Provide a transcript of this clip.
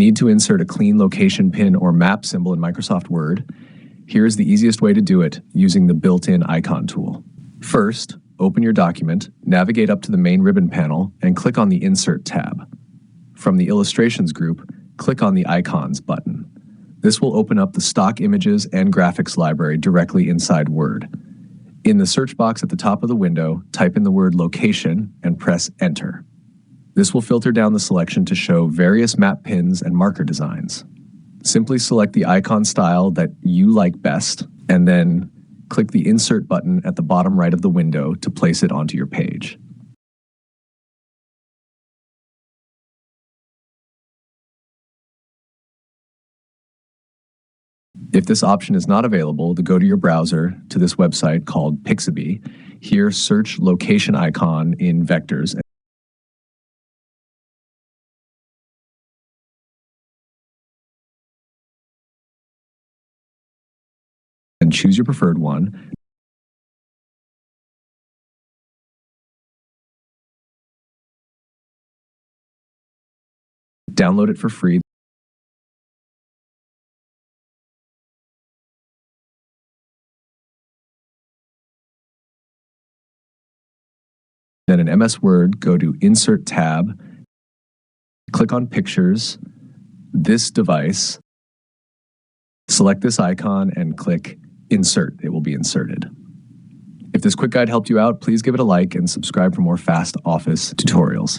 Need to insert a clean location pin or map symbol in Microsoft Word? Here's the easiest way to do it using the built-in icon tool. First, open your document, navigate up to the main ribbon panel, and click on the Insert tab. From the Illustrations group, click on the Icons button. This will open up the stock images and graphics library directly inside Word. In the search box at the top of the window, type in the word location and press Enter. This will filter down the selection to show various map pins and marker designs. Simply select the icon style that you like best, and then click the Insert button at the bottom right of the window to place it onto your page. If this option is not available, go to your browser to this website called Pixabay. Here, search location icon in vectors and choose your preferred one. Download it for free. Then in MS Word, go to Insert tab, click on Pictures, this device, select this icon and click Insert. It will be inserted. If this quick guide helped you out, please give it a like and subscribe for more fast Office tutorials.